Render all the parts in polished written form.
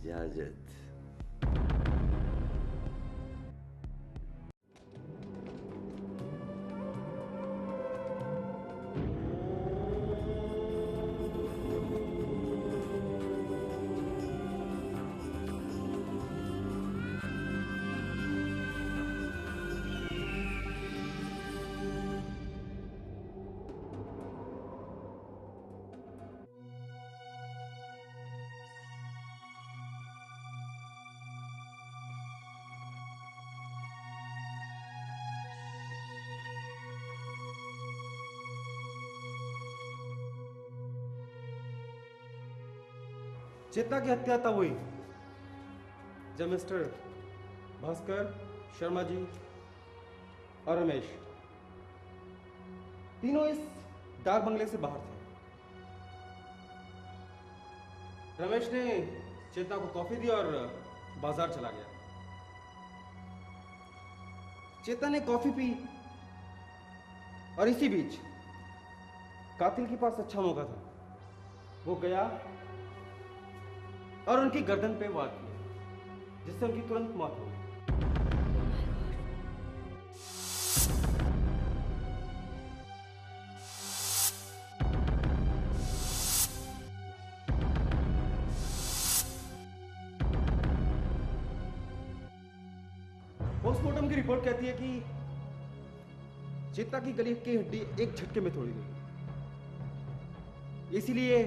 इजाजत। चेतना की हत्या तब हुई जब मिस्टर भास्कर शर्मा जी और रमेश तीनों इस डाक बंगले से बाहर थे। रमेश ने चेतना को कॉफी दी और बाजार चला गया। चेतना ने कॉफी पी और इसी बीच कातिल के पास अच्छा मौका था। वो गया और उनकी गर्दन पे वार किया, जिससे उनकी तुरंत मौत हो गई। पोस्टमार्टम की रिपोर्ट कहती है कि चेतना की गले की हड्डी एक झटके में तोड़ी गई, इसीलिए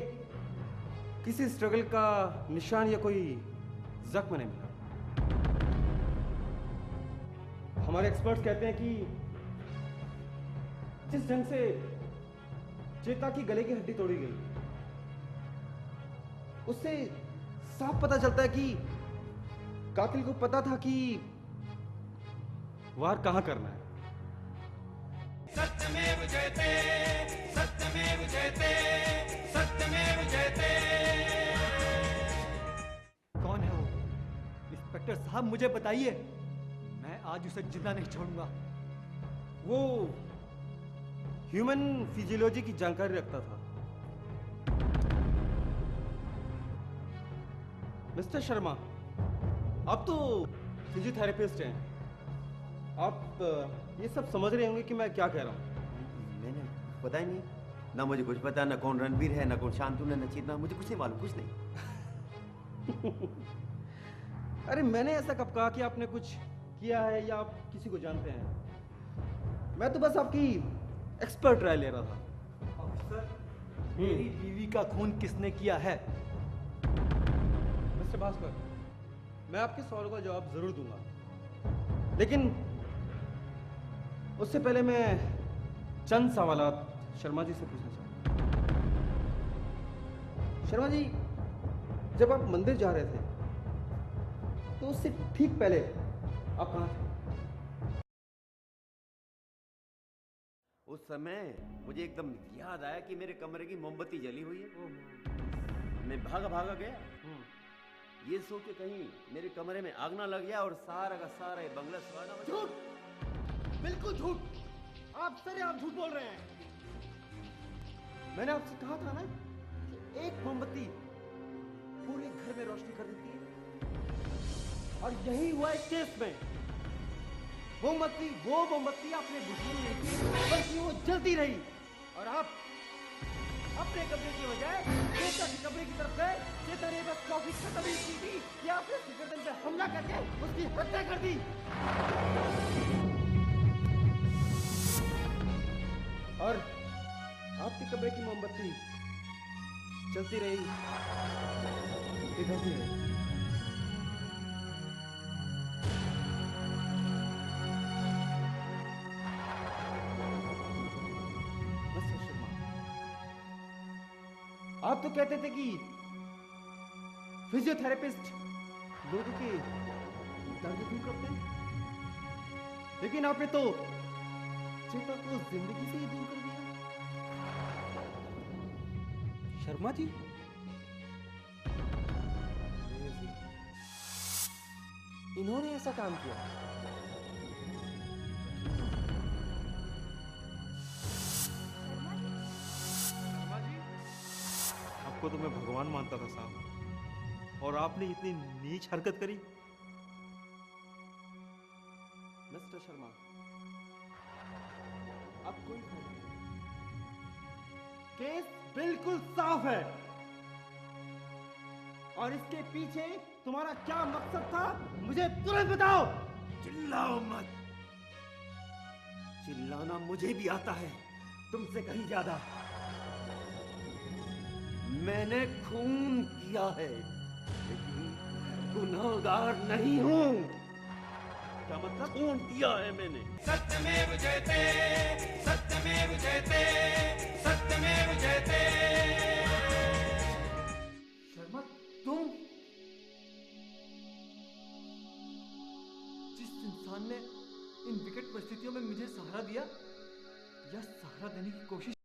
किसी स्ट्रगल का निशान या कोई जख्म नहीं मिला। हमारे एक्सपर्ट्स कहते हैं कि जिस ढंग से चेतना की गले की हड्डी तोड़ी गई, उससे साफ पता चलता है कि कातिल को पता था कि वार कहां करना है। सत्यमेव जयते, सत्यमेव जयते, सत्यमेव जयते। कौन है वो? इंस्पेक्टर साहब मुझे बताइए, मैं आज उसे जिंदा नहीं छोड़ूंगा। वो ह्यूमन फिजियोलॉजी की जानकारी रखता था। मिस्टर शर्मा, आप तो फिजियोथेरेपिस्ट हैं, आप ये सब समझ रहे होंगे कि मैं क्या कह रहा हूँ। मैंने पता ही नहीं, ना मुझे कुछ पता, ना कौन रणबीर है, ना कौन शांतनु है, ना चेतना, मुझे कुछ नहीं मालूम, कुछ नहीं। अरे मैंने ऐसा कब कहा कि आपने कुछ किया है या आप किसी को जानते हैं? मैं तो बस आपकी एक्सपर्ट राय ले रहा था। अफसर, मेरी बीवी का खून किसने किया है? मिस्टर भास्कर, मैं आपके सवालों का जवाब जरूर दूंगा, लेकिन उससे पहले मैं चंद सवालात शर्मा जी से पूछना चाहता हूं। शर्मा जी, जब आप मंदिर जा रहे थे तो उससे ठीक पहले आप कहां थे? उस समय मुझे एकदम याद आया कि मेरे कमरे की मोमबत्ती जली हुई है। मैं भागा भागा गया, ये सोच के कहीं मेरे कमरे में आग ना लग गया और सारा का सारा ये बंगला सुहाना हो जाए। झूठ, बिल्कुल झूठ, आप सरेआम झूठ बोल रहे हैं। मैंने आपसे कहा था ना कि एक मोमबत्ती पूरे घर में रोशनी कर देती है, और यही हुआ इस केस में। वो मोमबत्ती आपने बुझी नहीं थी, बल्कि वो जलती रही, और आप अपने कमरे की बजाय चेता के कमरे की तरफ गए। चेता ने बस कॉफी खत्म ही की थी कि आपने उसकी गर्दन पे हमला करके उसकी हत्या कर दी। और आपके कमरे की मोमबत्ती चलती रही, पिघलती रही। मिस्टर शर्मा, आप तो कहते थे कि फिजियोथेरेपिस्ट लोगों के दर्द दूर करते हैं, लेकिन आपने तो चेता को जिंदगी से ही दूर कर दिया। शर्मा जी, इन्होंने ऐसा काम किया। शर्मा जी, आपको तो मैं भगवान मानता था साहब, और आपने इतनी नीच हरकत करी। मिस्टर शर्मा, अब कोई फर्क नहीं। केस बिल्कुल साफ है और इसके पीछे तुम्हारा क्या मकसद था मुझे तुरंत बताओ। चिल्लाओ मत। चिल्लाना मुझे भी आता है, तुमसे कहीं ज्यादा। मैंने खून किया है, लेकिन गुनहगार नहीं हूं। क्या मतलब? खून किया है मैंने। सत्यमेव जयते, सत्यमेव जयते, सत्यमेव जयते। शर्मा, तुम? जिस इंसान ने इन विकट परिस्थितियों में मुझे सहारा दिया या सहारा देने की कोशिश